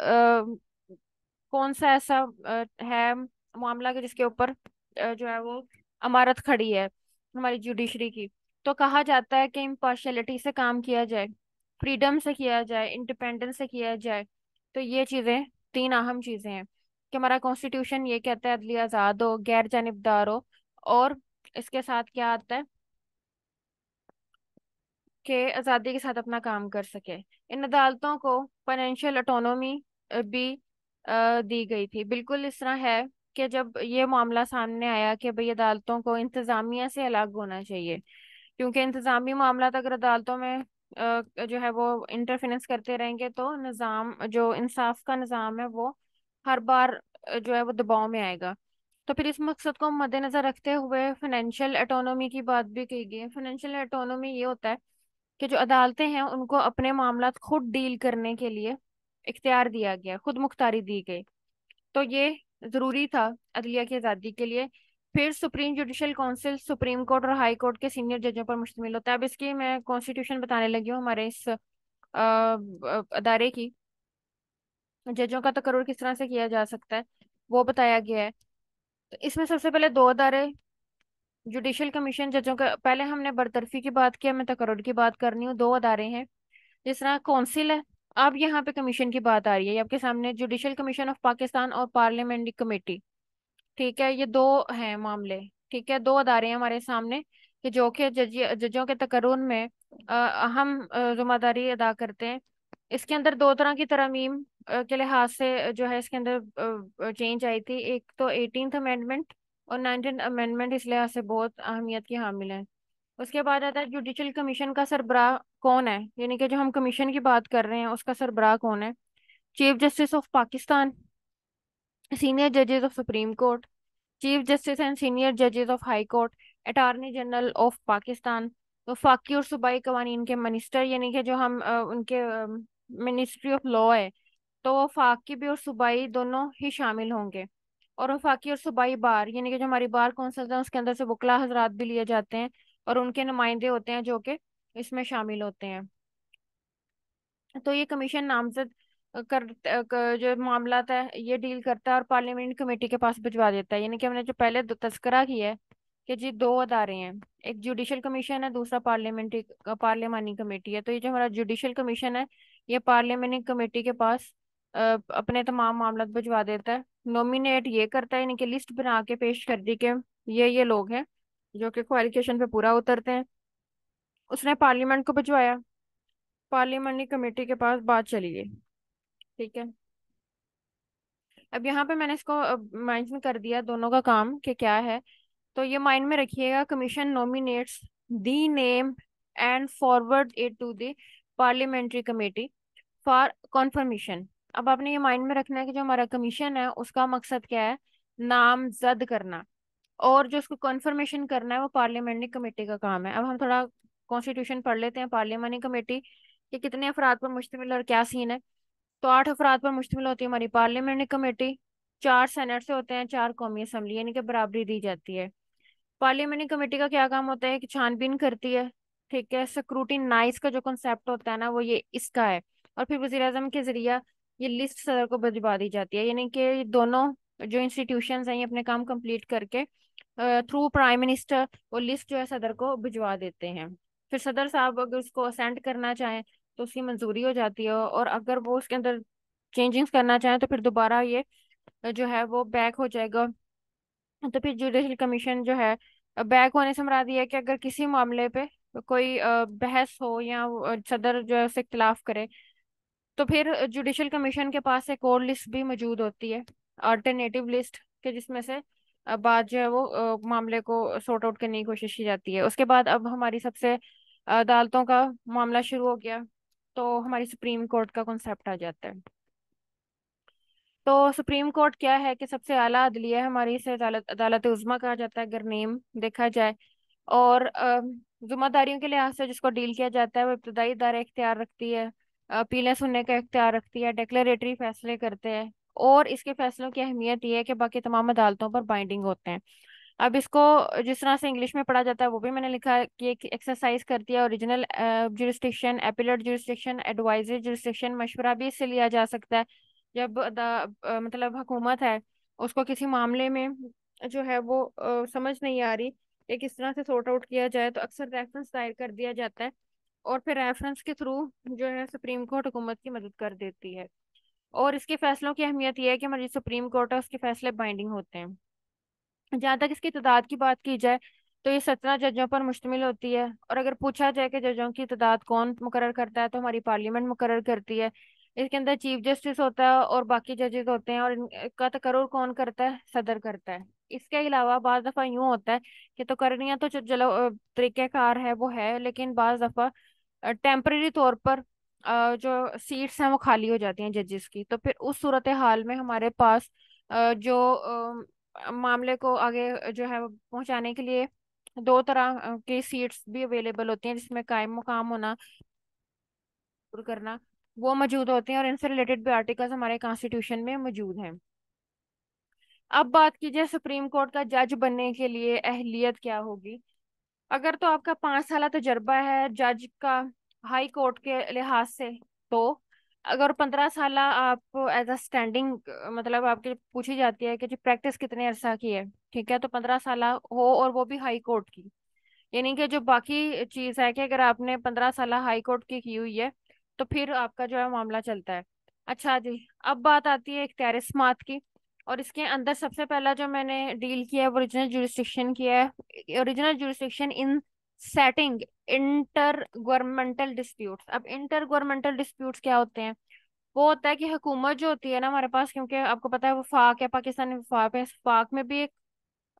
कौन सा ऐसा है मामला कि जिसके ऊपर जो है वो अमारत खड़ी है हमारी जुडिशरी की, तो कहा जाता है कि इम्पार्शियलिटी से काम किया जाए, फ्रीडम से किया जाए, इंडिपेंडेंस से किया जाए। तो ये चीज़ें तीन अहम चीज़ें हैं कि हमारा कॉन्स्टिट्यूशन ये कहता है अदलिया आज़ाद हो, गैर जानिबदार हो, और इसके साथ क्या आता है कि आज़ादी के साथ अपना काम कर सके। इन अदालतों को फाइनेंशियल ऑटोनॉमी भी दी गई थी। बिल्कुल इस तरह है कि जब ये मामला सामने आया कि भाई अदालतों को इंतजामिया से अलग होना चाहिए, क्योंकि इंतजामी मामला अगर अदालतों में जो है वो इंटरफेरेंस करते रहेंगे तो निज़ाम जो इंसाफ का निज़ाम है वो हर बार जो है वो दबाव में आएगा। तो फिर इस मकसद को मद्देनजर रखते हुए फाइनेंशियल ऑटोनॉमी की बात भी की गई है। फाइनेंशियल ऑटोनॉमी ये होता है कि जो अदालतें हैं उनको अपने मामला खुद डील करने के लिए इख्तियार दिया गया, खुद मुख्तारी दी गई। तो ये जरूरी था अदलिया की आज़ादी के लिए। फिर supreme judicial council supreme court और हाई कोर्ट के सीनियर जजों पर मुश्तमिल होता है। अब इसकी मैं कॉन्स्टिट्यूशन बताने लगी हूँ हमारे इस अदारे की, जजों का तकर्रुर किस तरह से किया जा सकता है वो बताया गया है। तो इसमें सबसे पहले दो अदारे, जुडिशल कमीशन जजों का, पहले हमने बरतरफी की बात की, मैं तकर्रुर की बात करनी हूँ। दो अदारे हैं, जिस तरह काउंसिल है, अब यहाँ पे कमीशन की बात आ रही है। ये आपके सामने जुडिशल कमीशन ऑफ पाकिस्तान और पार्लियामेंट्री कमेटी। ठीक है, ये दो हैं मामले। ठीक है, दो अदारे हैं हमारे सामने कि जो कि जजों के तकर्रुर में अहम जिम्मेदारी अदा करते हैं। इसके अंदर दो तरह की तरमीम के लिहाज से जो है इसके अंदर चेंज आई थी। एक तो 18th अमेंडमेंट और 19th अमेंडमेंट इस लिहाज से बहुत अहमियत की हामिल है। उसके बाद आता है जुडिशल कमीशन का सरबराह कौन है, यानी कि जो हम कमीशन की बात कर रहे हैं उसका सरबराह कौन है। Chief justice of Pakistan, senior जजेस of supreme court, chief justice and senior जजेस of high court, attorney general of Pakistan, वफाकी और सूबाई कवानीन के मिनिस्टर, यानी कि जो हम उनके मिनिस्ट्री ऑफ लॉ है, तो वफाकी भी और सूबाई दोनों ही शामिल होंगे। और वफाकी और सूबाई बार यानी कि जो हमारी बार कौंसिल है उसके अंदर से वकला हजरात भी लिए जाते हैं, और उनके नुमाइंदे होते हैं जो कि इसमें शामिल होते हैं। तो ये कमीशन नामजद जो मामला है ये डील करता है और पार्लियामेंट कमेटी के पास भिजवा देता है। यानी कि हमने जो पहले तस्करा किया है कि जी दो अदारे हैं, एक जुडिशल कमीशन है, दूसरा पार्लियामानी कमेटी है। तो ये जो हमारा जुडिशल कमीशन है ये पार्लियामानी कमेटी के पास अपने तमाम मामला भिजवा देता है, नॉमिनेट ये करता है, यानी कि लिस्ट बना के पेश कर दी कि ये लोग हैं जो कि क्वालिफिकेशन पे पूरा उतरते हैं। उसने पार्लियामेंट को भिजवाया, पार्लियामानी कमेटी के पास बात चली गई। ठीक है। अब यहाँ पे मैंने इसको मेंशन कर दिया दोनों का काम कि क्या है। तो ये माइंड में रखिएगा, commission nominates the name and forward it to the parliamentary committee for confirmation. अब आपने ये माइंड में रखना है कि जो हमारा कमीशन है उसका मकसद क्या है, नामजद करना, और जो उसको कॉन्फर्मेशन करना है वो पार्लियामेंट्री कमेटी का काम है। अब हम थोड़ा कॉन्स्टिट्यूशन पढ़ लेते हैं, पार्लियामानी कमेटी कि कितने अफराद पर मुश्तमिल और क्या सीन है। तो 8 अफराद पर मुश्तमिल होती है हमारी पार्लियामेंट्री कमेटी, 4 सेनेट से होते हैं, 4 कौमी असम्बली, यानी कि बराबरी दी जाती है। पार्लियामेंट्री कमेटी का क्या काम होता है कि छानबीन करती है। ठीक है, स्क्रूटिनाइज का जो कॉन्सेप्ट होता है ना वो ये इसका है। और फिर वजीर आजम के जरिए ये लिस्ट सदर को भिजवा दी जाती है, यानी कि ये दोनों जो इंस्टीट्यूशंस हैं ये अपने काम कंप्लीट करके थ्रू प्राइम मिनिस्टर वो लिस्ट जो है सदर को भिजवा देते हैं। फिर सदर साहब अगर उसको असेंट करना चाहें तो उसकी मंजूरी हो जाती है, और अगर वो उसके अंदर चेंजिंग्स करना चाहें तो फिर दोबारा ये जो है वो बैक हो जाएगा। तो फिर जुडिशल कमीशन जो है बैक होने से मुराद ये है कि अगर किसी मामले पे कोई बहस हो या सदर जो है उससे इख्तिलाफ करे तो फिर जुडिशल कमीशन के पास एक और लिस्ट भी मौजूद होती है, अल्टरनेटिव लिस्ट के, जिसमें से बाद जो है वो मामले को सॉर्ट आउट करने की कोशिश की जाती है। उसके बाद अब हमारी सबसे अदालतों का मामला शुरू हो गया, तो हमारी सुप्रीम कोर्ट का कॉन्सेप्ट आ जाता है। तो सुप्रीम कोर्ट क्या है कि सबसे आला अदलिया है हमारी, इसे अदालत अदालत उज़्मा कहा जाता है अगर नेम देखा जाए। और जिम्मेदारियों के लिहाज से जिसको डील किया जाता है वो इब्तदाई दायरा इख्तियार रखती है, अपीलें सुनने का इख्तियार रखती है, डिक्लेरेटरी फैसले करते हैं, और इसके फैसलों की अहमियत ये है कि बाकी तमाम अदालतों पर बाइंडिंग होते हैं। अब इसको जिस तरह से इंग्लिश में पढ़ा जाता है वो भी मैंने लिखा है कि एक एक्सरसाइज करती है, original jurisdiction, appellate jurisdiction, advisory jurisdiction. मशवरा भी इससे लिया जा सकता है जब मतलब हुकूमत है उसको किसी मामले में जो है वो समझ नहीं आ रही कि किस तरह से सॉर्ट आउट किया जाए, तो अक्सर रेफरेंस दायर कर दिया जाता है, और फिर रेफरेंस के थ्रू जो है सुप्रीम कोर्ट हुकूमत की मदद कर देती है। और इसके फैसलों की अहमियत यह है कि हमारी सुप्रीम कोर्ट है उसके फैसले बाइंडिंग होते हैं। जहाँ तक इसकी तादाद की बात की जाए तो ये 17 जजों पर मुश्तमिल होती है, और अगर पूछा जाए कि जजों की तादाद कौन मुकर्रर करता है तो हमारी पार्लियामेंट मुकर्रर करती है। इसके अंदर चीफ जस्टिस होता है और बाकी जजेस होते हैं, और इनका तकर्रुर कौन करता है, सदर करता है। इसके अलावा बाज दफा यूं होता है कि तकर्रियां तो चलो तरीक़ेकार है वो है, लेकिन बाज दफा टेम्परेरी तौर पर जो सीट्स हैं वो खाली हो जाती हैं जजेस की। तो फिर उस सूरत हाल में हमारे पास जो मामले को आगे जो है वो पहुंचाने के लिए दो तरह की सीट्स भी अवेलेबल होती हैं, जिसमें कायम मुकाम होना दूर करना वो मौजूद होते हैं, और इनसे रिलेटेड भी आर्टिकल्स हमारे कॉन्स्टिट्यूशन में मौजूद हैं। अब बात कीजिए सुप्रीम कोर्ट का जज बनने के लिए अहलियत क्या होगी। अगर तो आपका 5 साल तजर्बा है जज का हाई कोर्ट के लिहाज से, तो अगर 15 साल आप एज अ स्टैंडिंग मतलब आपके पूछी जाती है कि जी प्रैक्टिस कितने अरसा की है, ठीक है, तो 15 साल हो, और वो भी हाई कोर्ट की। यानी कि जो बाकी चीज है कि अगर आपने 15 साल हाई कोर्ट की हुई है तो फिर आपका जो है मामला चलता है। अच्छा जी, अब बात आती है इख्तियार समाअत की, और इसके अंदर सबसे पहला जो मैंने डील किया है वो ओरिजिनल जुरिस्डिक्शन किया है, original jurisdiction in setting inter governmental disputes. अब इंटर गवर्नमेंटल डिस्प्यूट्स क्या होते हैं, वो होता है कि हुकूमत जो होती है ना हमारे पास, क्योंकि आपको पता है वफाक है, पाकिस्तान में वफाक है, वफाक में भी एक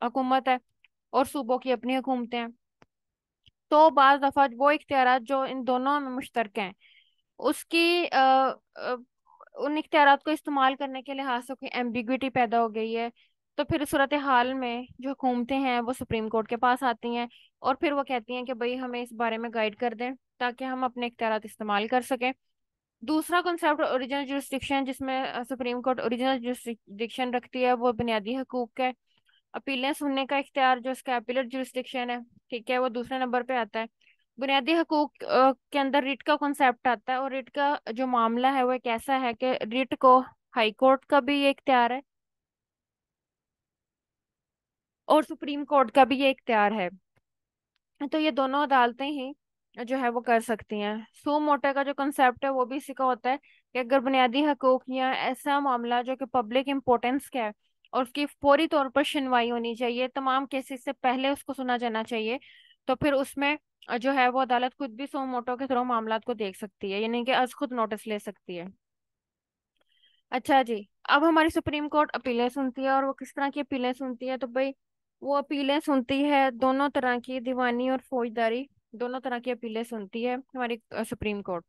हुकूमत है और सूबों की अपनी हुकूमतें हैं। तो बाज दफा वो इख्तियारात जो इन दोनों में मुश्तरक हैं उसकी उन इख्तियारात को इस्तेमाल करने के लिहाज से कोई एम्बिग्विटी पैदा हो गई है, तो फिर सूरत हाल में जो हुकूमतें हैं वो सुप्रीम कोर्ट के पास आती हैं, और फिर वो कहती हैं कि भाई हमें इस बारे में गाइड कर दें ताकि हम अपने इख्तियारात इस्तेमाल कर सकें। दूसरा कॉन्सेप्ट ओरिजिनल जुरिस्डिक्शन, जिसमें सुप्रीम कोर्ट ओरिजिनल जुरिस्डिक्शन रखती है, वो बुनियादी हकूक है। अपीलें सुनने का इख्तियार जो इसका अपीलेट जुरिस्डिक्शन है, ठीक है, वो दूसरे नंबर पे आता है। बुनियादी हकूक के अंदर रिट का कॉन्सेप्ट आता है, और रिट का जो मामला है वो एक ऐसा है कि रिट को हाई कोर्ट का भी ये इख्तियार है और सुप्रीम कोर्ट का भी ये इख्तियार है। तो ये दोनों अदालतें ही जो है वो कर सकती हैं। सो मोटा का जो कंसेप्ट है वो भी इसी का होता है कि अगर बुनियादी हकूक या ऐसा मामला जो कि पब्लिक इम्पोर्टेंस का है और उसकी फौरी तौर पर सुनवाई होनी चाहिए, तमाम केसेस से पहले उसको सुना जाना चाहिए, तो फिर उसमें जो है वो अदालत खुद भी सो मोटो के थ्रू मामला को देख सकती है, यानी कि आज खुद नोटिस ले सकती है। अच्छा जी। अब हमारी सुप्रीम कोर्ट अपीलें सुनती है, और वो किस तरह की अपीलें सुनती है, तो भाई वो अपीलें सुनती है दोनों तरह की, दीवानी और फौजदारी, दोनों तरह की अपीलें सुनती है हमारी सुप्रीम कोर्ट।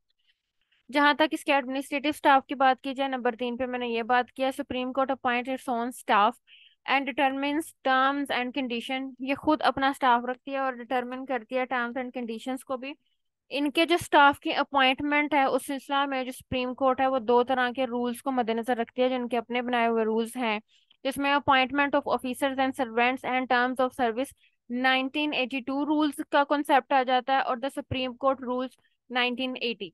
जहां तक इसके एडमिनिस्ट्रेटिव स्टाफ की बात की जाए, नंबर 3 पे मैंने ये बात किया, supreme court appoint its own staff and determines terms and condition. ये खुद अपना स्टाफ रखती है और डिटरमिन करती है टर्म्स एंड कंडीशंस को भी। इनके जो स्टाफ की अपॉइंटमेंट है उस सिलसिला में जो सुप्रीम कोर्ट है वो दो तरह के रूल्स को मद्देनजर रखती है, जिनके अपने बनाए हुए रूल्स हैं, जिसमें appointment of officers and servants and terms of service 1982 rules का कॉन्सेप्ट आ जाता है, और द सुप्रीम कोर्ट रूल्स 1980।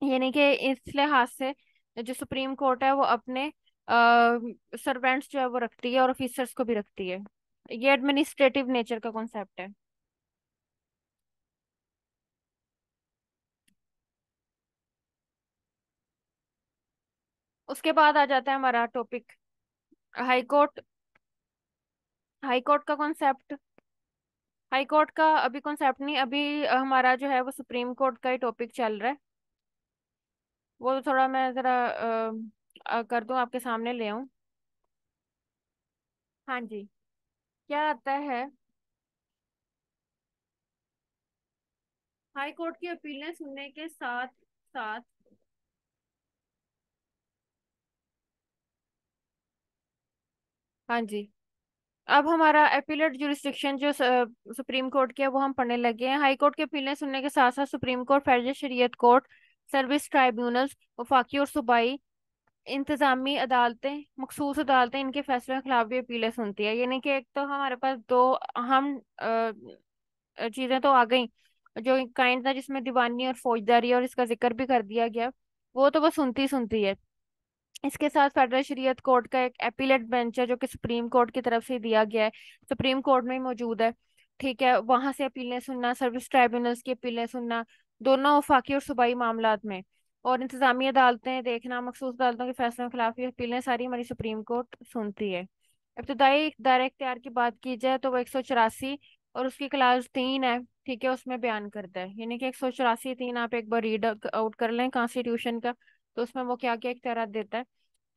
यानी कि इस लिहाज से जो सुप्रीम कोर्ट है वो अपने सर्वेंट्स जो है वो रखती है और ऑफिसर्स को भी रखती है। ये एडमिनिस्ट्रेटिव नेचर का कॉन्सेप्ट है। उसके बाद आ जाता है हमारा topic high court. High court का कॉन्सेप्ट, हाई कोर्ट का अभी कॉन्सेप्ट नहीं, अभी हमारा जो है वो सुप्रीम कोर्ट का ही टॉपिक चल रहा है। वो तो थोड़ा मैं जरा कर दूं, आपके सामने ले आऊं। हाँ जी। क्या आता है, हाई कोर्ट की अपीलें सुनने के साथ साथ, हाँ जी, अब हमारा एपीलेट जुरिस्डिक्शन जो सुप्रीम कोर्ट की है वो हम पढ़ने लगे हैं। हाई कोर्ट के अपीलें सुनने के साथ साथ सुप्रीम कोर्ट, फेडरल शरीयत कोर्ट, सर्विस ट्राइब्यूनल्स, वफाकी और सूबाई इंतजामी अदालतें, मखसूस अदालतें, इनके फैसलों के खिलाफ भी अपीलें सुनती है। यानी कि एक तो हमारे पास दो अहम चीजें तो आ गई, जो काइंड था जिसमें दीवानी और फौजदारी और इसका जिक्र भी कर दिया गया, वो तो वो सुनती सुनती है। इसके साथ फेडरल शरीयत कोर्ट का एक एपीलेट बेंच है जो कि सुप्रीम कोर्ट की तरफ से दिया गया है, सुप्रीम कोर्ट में ही मौजूद है। ठीक है, वहां से अपीलें सुनना, सर्विस ट्राइब्यूनल्स की अपीलें सुनना, दोनों वफाकी और सूबाई मामलात में, और इंतजामी अदालतें देखना, मखसूस अदालतों के फैसलों के खिलाफ ये अपीलें सारी हमारी सुप्रीम कोर्ट सुनती है। इब्तदाई दायरा इख्तियार की बात की जाए तो वो 184 और उसकी क्लास 3 है, ठीक है, उसमें बयान करता है। यानी कि 184(3) आप एक बार रीड आउट कर लें कॉन्स्टिट्यूशन का, तो उसमें वो क्या क्या इख्तियार देता है,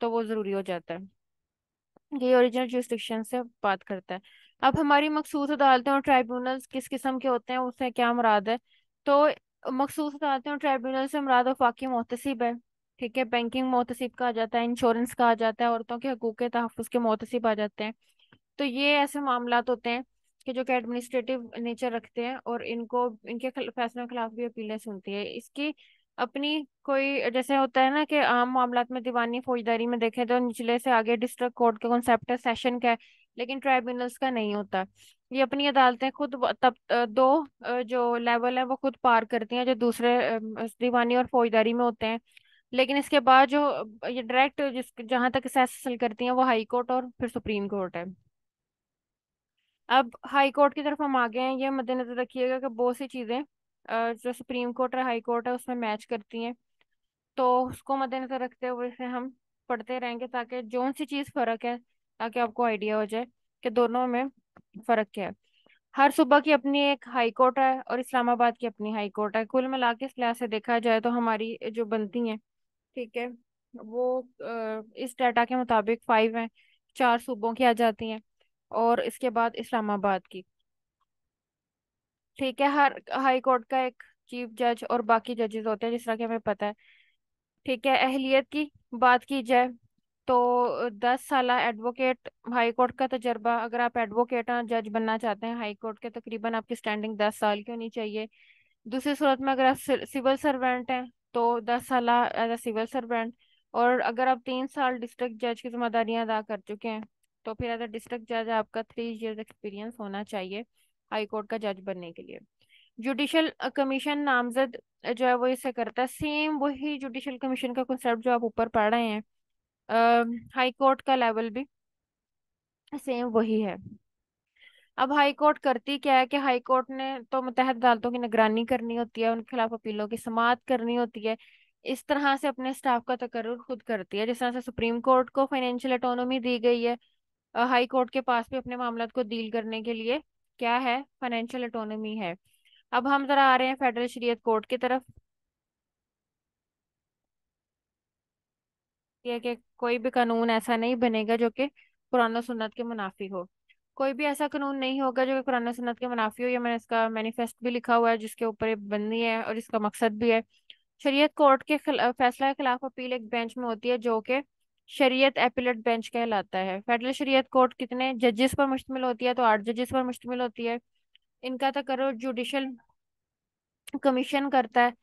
तो वो जरूरी हो जाता है। ये ओरिजिनल जुरिस्डिक्शन से बात करता है। अब हमारी मखसूस अदालतें और ट्राइब्यूनल्स किस किस्म के होते हैं, उससे क्या मुराद है, तो मखसूस अदालतें और ट्राइब्यूनल से मुराद वफाकी मोहतसिब है। ठीक है, बैंकिंग मोहतसिब कहा जाता है, इंश्योरेंस कहा जाता है, औरतों के हकूक के तहफ़्फ़ुज़ के मोहतसिब आ जाते हैं। तो ये ऐसे मामलात होते हैं कि जो कि एडमिनिस्ट्रेटिव नेचर रखते हैं, और इनको इनके फैसलों के खिलाफ भी अपीलें सुनती है। इसकी अपनी कोई जैसे होता है ना कि आम मामलात में दीवानी फौजदारी में देखें तो निचले से आगे डिस्ट्रिक्ट कोर्ट का कॉन्सेप्ट है, सेशन का है, लेकिन ट्राइब्यूनल्स का नहीं होता। ये अपनी अदालतें खुद तब दो जो लेवल है वो खुद पार करती हैं जो दूसरे दीवानी और फौजदारी में होते हैं। लेकिन इसके बाद जो ये डायरेक्ट जिस जहां तक हासिल करती हैं वो हाई कोर्ट और फिर सुप्रीम कोर्ट है। अब हाई कोर्ट की तरफ हम आ गए हैं, ये मद्देनजर रखिएगा कि बहुत सी चीजें जो सुप्रीम कोर्ट और हाई कोर्ट है उसमें मैच करती हैं, तो उसको मद्देनजर रखते हुए से हम पढ़ते रहेंगे ताकि जो सी चीज फर्क है, ताकि आपको आइडिया हो जाए कि दोनों में फर्क क्या है। हर सूबा की अपनी एक हाई कोर्ट है और इस्लामाबाद की अपनी हाई कोर्ट है। कुल मिला के इस लिहाज से देखा जाए तो हमारी जो बनती हैं, ठीक है, वो इस डाटा के मुताबिक 5 हैं, 4 सूबों की आ जाती हैं और इसके बाद इस्लामाबाद की। ठीक है, हर हाई कोर्ट का एक चीफ जज और बाकी जजेस होते हैं, जिस तरह कि हमें पता है। ठीक है, अहलियत की बात की जाए तो 10 साल एडवोकेट हाई कोर्ट का तजर्बा, अगर आप एडवोकेट और जज बनना चाहते हैं हाई कोर्ट के, तकरीबन आपकी स्टैंडिंग 10 साल की होनी चाहिए। दूसरी सूरत में अगर आप सिविल सर्वेंट हैं तो 10 साल एज अ सिविल सर्वेंट। और अगर आप 3 साल डिस्ट्रिक्ट जज की जिम्मेदारियां अदा कर चुके हैं तो फिर एज अ डिस्ट्रिक्ट जज आपका 3 इयर्स एक्सपीरियंस होना चाहिए हाई कोर्ट का जज बनने के लिए। जुडिशल कमीशन नामजद जो है वो इसे करता है, सेम वही जुडिशल कमीशन का कंसेप्ट जो आप ऊपर पढ़ रहे हैं। हाई कोर्ट का लेवल भी सेम वही है। अब हाई कोर्ट करती क्या है कि हाई कोर्ट ने तो मुतहद अदालतों की निगरानी करनी होती है, उनके खिलाफ अपीलों की समाअत करनी होती है। इस तरह से अपने स्टाफ का तकर्रुर खुद करती है। जिस तरह से सुप्रीम कोर्ट को फाइनेंशियल ऑटोनॉमी दी गई है, हाई कोर्ट के पास भी अपने मामलों को डील करने के लिए क्या है, फाइनेंशियल ऑटोनॉमी है। अब हम जरा आ रहे हैं फेडरल शरीयत कोर्ट की तरफ। ये कि कोई भी कानून ऐसा नहीं बनेगा जो कि कुरान और सुन्नत के मुनाफी हो। कोई भी ऐसा कानून नहीं होगा जो कि कुरान और सुन्नत के मुनाफी हो। ये मैंने इसका मैनिफेस्ट भी लिखा हुआ है जिसके ऊपर ये बंदी है और इसका मकसद भी है। शरीयत कोर्ट के फैसला के खिलाफ अपील एक बेंच में होती है जो कि शरीयत एपीलेट बेंच कहलाता है। फेडरल शरीयत कोर्ट कितने जजेस पर मुश्तमिल होती है, तो 8 जजेस पर मुश्तमिल होती है। इनका तकर्रुर जुडिशल कमीशन करता है।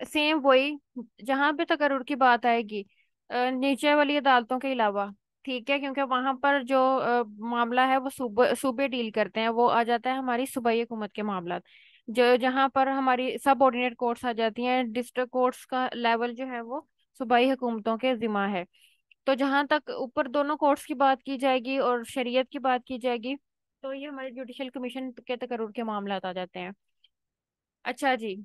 सेम वही, जहां पे तकर्रुर की बात आएगी नीचे वाली अदालतों के अलावा, ठीक है, क्योंकि वहां पर जो मामला है वो सूबे सूबे डील करते हैं, वो आ जाता है हमारी सूबाई हुकूमत के मामला। जो जहां पर हमारी सब ऑर्डिनेट कोर्ट्स आ जाती हैं, डिस्ट्रिक्ट कोर्ट्स का लेवल जो है वो सूबाई हुकूमतों के जिम्मा है। तो जहां तक ऊपर दोनों कोर्ट्स की बात की जाएगी और शरीयत की बात की जाएगी, तो ये हमारे जुडिशल कमीशन के तकर्रुर के मामला आ जाते हैं। अच्छा जी।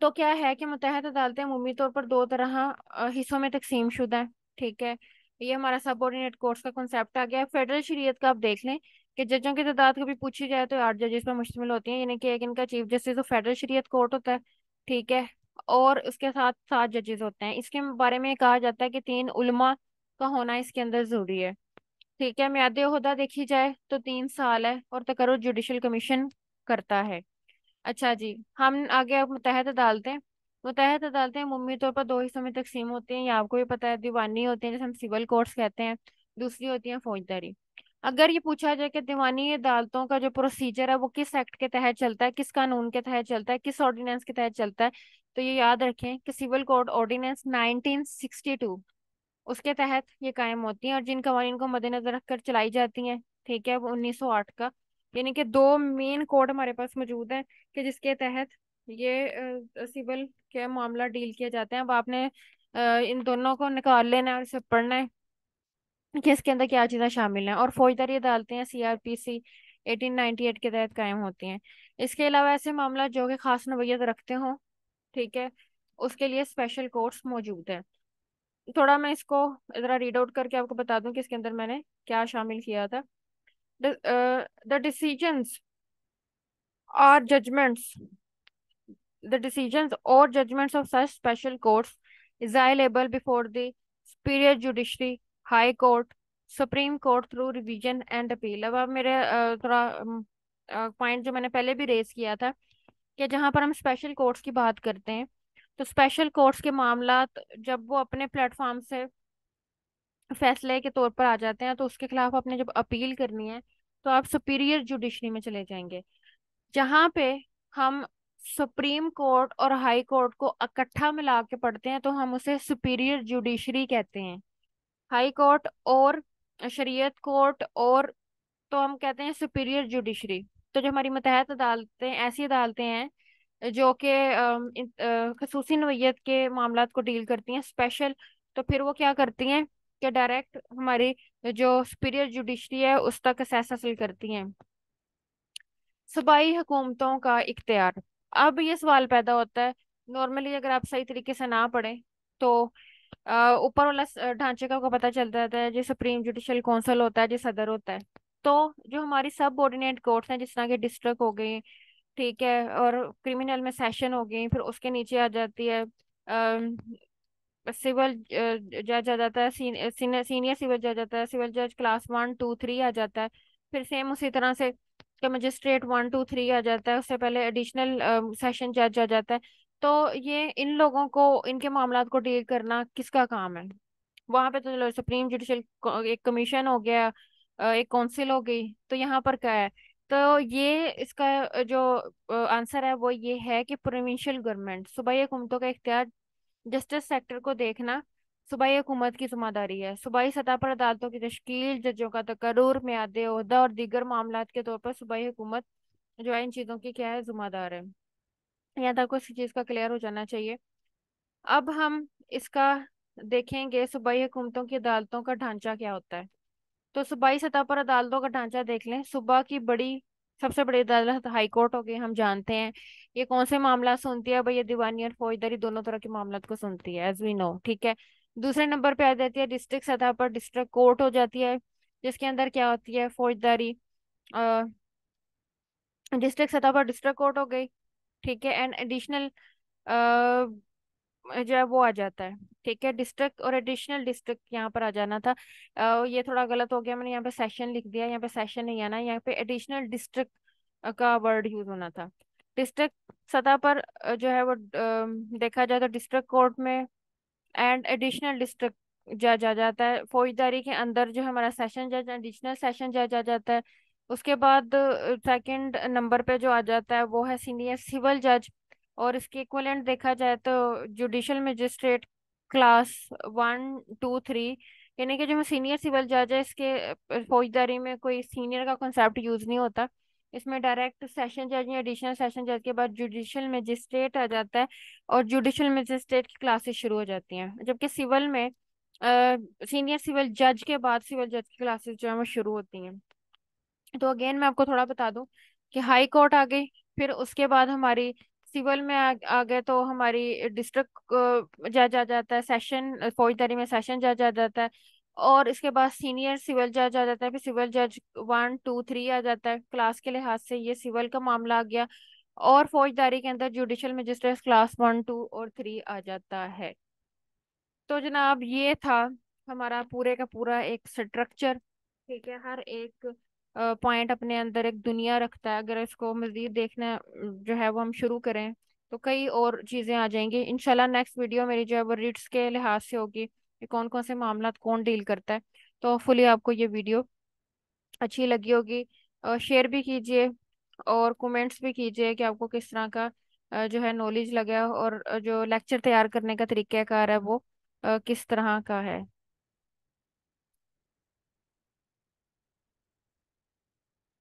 तो क्या है कि मुत्तहद अदालतें अमूमी तौर पर दो तरह हिस्सों में तकसीम शुदा है। ठीक है, ये हमारा सबऑर्डिनेट कोर्ट्स का कॉन्सेप्ट आ गया है। फेडरल शरीयत का आप देख लें कि जजों की तादाद कभी पूछी जाए तो 8 जजेस पर मुश्तमिल होती है, यानी कि एक इनका चीफ जस्टिस तो फेडरल शरीयत कोर्ट होता है। ठीक है, और उसके साथ 7 जजेस होते हैं। इसके बारे में कहा जाता है कि 3 उलमा का होना इसके अंदर जरूरी है। ठीक है, मियाद ओहदा देखी जाए तो 3 साल है और तकर्रुर जुडिशल कमीशन करता है। अच्छा जी, हम आगे अब मुत्तहद अदालतें। मुत्तहद अदालतें अमूमी तौर पर 2 हिस्सों में तकसीम होती हैं, ये आपको भी पता है। दीवानी होती हैं, जैसे हम सिविल कोर्ट्स कहते हैं। दूसरी होती हैं फौजदारी। अगर ये पूछा जाए कि दीवानी अदालतों का जो प्रोसीजर है वो किस एक्ट के तहत चलता है, किस कानून के तहत चलता है, किस ऑर्डिनेंस के तहत चलता है, तो ये याद रखें कि सिविल कोड ऑर्डिनेंस 1962 उसके तहत ये कायम होती हैं और जिन कवानीन को मद्देनजर रखकर चलाई जाती हैं। ठीक है, वो 1908 का, यानी कि दो मेन कोड हमारे पास मौजूद है कि जिसके तहत ये सिविल के मामला डील किए जाते हैं। अब आपने इन दोनों को निकाल लेना है और इसे पढ़ना है कि इसके अंदर क्या चीज़ें शामिल हैं। और फौजदारी अदालतें हैं, CRPC 1898 के तहत कायम होती हैं। इसके अलावा ऐसे मामला जो कि खास नौयत रखते हों, ठीक है, उसके लिए स्पेशल कोर्ट्स मौजूद है। थोड़ा मैं इसको जरा रीड आउट करके आपको बता दूं कि इसके अंदर मैंने क्या शामिल किया था। द डिसीजंस और judgements the decisions or judgments of such special courts is liable before the superior judiciary, high court, supreme court through revision and appeal। अब मेरे थोड़ा पॉइंट जो मैंने पहले भी रेज किया था कि जहां पर हम स्पेशल कोर्ट्स की बात करते हैं, तो स्पेशल कोर्ट्स के मामला जब वो अपने प्लेटफॉर्म से फैसले के तौर पर आ जाते हैं तो उसके खिलाफ आपने जब अपील करनी है तो आप सुपीरियर जुडिशरी में चले जाएंगे। जहां पे हम सुप्रीम कोर्ट और हाई कोर्ट को इकट्ठा मिला के पढ़ते हैं तो हम उसे सुपीरियर जुडिशरी कहते हैं। हाई कोर्ट और शरीयत कोर्ट और तो हम कहते हैं सुपीरियर जुडिशरी। तो जो हमारी मुत्तहद अदालतें ऐसी अदालतें हैं जो कि खसूसी नौयत के मामला को डील करती हैं, स्पेशल, तो फिर वो क्या करती हैं कि डायरेक्ट हमारी जो सुपीरियर जुडिशरी है उस तक असेस हासिल करती हैं। सूबाई हुकूमतों का इख्तियार। अब ये सवाल पैदा होता है, नॉर्मली अगर आप सही तरीके से ना पढ़ें तो ऊपर वाला ढांचे का आपको पता चल जाता है, जो सुप्रीम जुडिशल काउंसिल होता है, जो सदर होता है। तो जो हमारी सब ऑर्डिनेट कोर्ट्स हैं जिस तरह के डिस्ट्रिक्ट हो गई, ठीक है, और क्रिमिनल में सेशन हो गई, फिर उसके नीचे आ जाती है सिविल जज आ जाता है, सीनियर सिविल जज आता है, सिविल जज क्लास 1 2 3 आ जाता है। फिर सेम उसी तरह से मजिस्ट्रेट 1 2 3 आ जाता है, उससे पहले एडिशनल सेशन जज आ जाता है। तो ये इन लोगों को इनके मामलात को डील करना किसका काम है? वहां पे तो चलो सुप्रीम जुडिशल एक कमीशन हो गया, एक काउंसिल हो गई, तो यहाँ पर क्या है तो ये इसका जो आंसर है वो ये है कि प्रोविंशियल गवर्नमेंट सूबाई हुकूमतों का इख्तियार जस्टिस सेक्टर को देखना सूबाई हुकूमत की जिम्मेदारी है। सूबाई सतह पर अदालतों की तश्कील, जजों का तकर्रुर, मियाद ओहदा और दीगर मामलात के तौर पर सूबाई हुकूमत जो है इन चीज़ों की क्या है, जिम्मेदार है। यहाँ तक इस चीज़ का क्लियर हो जाना चाहिए। अब हम इसका देखेंगे सूबाई हुकूमतों की अदालतों का ढांचा क्या होता है। तो सूबाई सतह पर अदालतों का ढांचा देख लें। सूबा की बड़ी सबसे बड़ी अदालत हाई कोर्ट हो गई, हम जानते हैं। ये कौन से मामला सुनती है भाई? ये दीवानी और फौजदारी दोनों तरह के मामलों को सुनती है, एज वी नो, ठीक है। दूसरे नंबर पे आ जाती है डिस्ट्रिक्ट सतह पर डिस्ट्रिक्ट कोर्ट हो जाती है, जिसके अंदर क्या होती है, फौजदारी। डिस्ट्रिक्ट सतह पर डिस्ट्रिक्ट कोर्ट हो गई, ठीक है। एंड एडिशनल जो है वो आ जाता है, ठीक है। डिस्ट्रिक्ट और एडिशनल डिस्ट्रिक्ट यहाँ पर आ जाना था। ये थोड़ा गलत हो गया, मैंने यहाँ पे सेशन लिख दिया, यहाँ पे सेशन नहीं आना, यहाँ पे एडिशनल डिस्ट्रिक्ट का वर्ड यूज होना था। डिस्ट्रिक्ट सतह पर जो है वो देखा जाए तो डिस्ट्रिक्ट कोर्ट में एंड एडिशनल डिस्ट्रिक्ट जज आ जाता है। फौजदारी के अंदर जो हमारा सेशन जज, एडिशनल सेशन जज आ जाता है। उसके बाद सेकंड नंबर पे जो आ जाता है वो है सीनियर सिविल जज। और इसके इक्विवेलेंट देखा जाए तो जुडिशल मजिस्ट्रेट क्लास 1 2 3, यानी कि जो सीनियर सिविल जज है इसके फौजदारी में कोई सीनियर का कॉन्सेप्ट यूज नहीं होता। इसमें डायरेक्ट सेशन जज या एडिशनल सेशन जज के बाद जुडिशल मजिस्ट्रेट आ जाता है, और जुडिशल मजिस्ट्रेट की क्लासेस शुरू हो जाती हैं। जबकि सिविल में सीनियर सिविल जज के बाद सिविल जज की क्लासेस जो है वो शुरू होती हैं। तो अगेन मैं आपको थोड़ा बता दूं कि हाई कोर्ट आ गई, फिर उसके बाद हमारी सिविल में आ गए तो हमारी डिस्ट्रिक्ट जज आ जाता है, सेशन फौजदारी में सेशन जज आ जाता है। और इसके बाद सीनियर सिविल जज आ जाता है, फिर सिविल जज 1 2 3 आ जाता है। क्लास के लिहाज से ये सिविल का मामला आ गया। और फौजदारी के अंदर जुडिशल मजिस्ट्रेट क्लास 1 2 और 3 आ जाता है। तो जनाब ये था हमारा पूरे का पूरा एक स्ट्रक्चर, ठीक है। हर एक पॉइंट अपने अंदर एक दुनिया रखता है। अगर इसको मजीद देखना जो है वो हम शुरू करें तो कई और चीज़ें आ जाएंगी। इंशाल्लाह नेक्स्ट वीडियो मेरी जो है वो रिट्स के लिहाज से होगी कि कौन कौन से मामला कौन डील करता है। तो फुली आपको ये वीडियो अच्छी लगी होगी। शेयर भी कीजिए और कमेंट्स भी कीजिए कि आपको किस तरह का जो है नॉलेज लगा, और जो लेक्चर तैयार करने का तरीकाकार है वो किस तरह का है।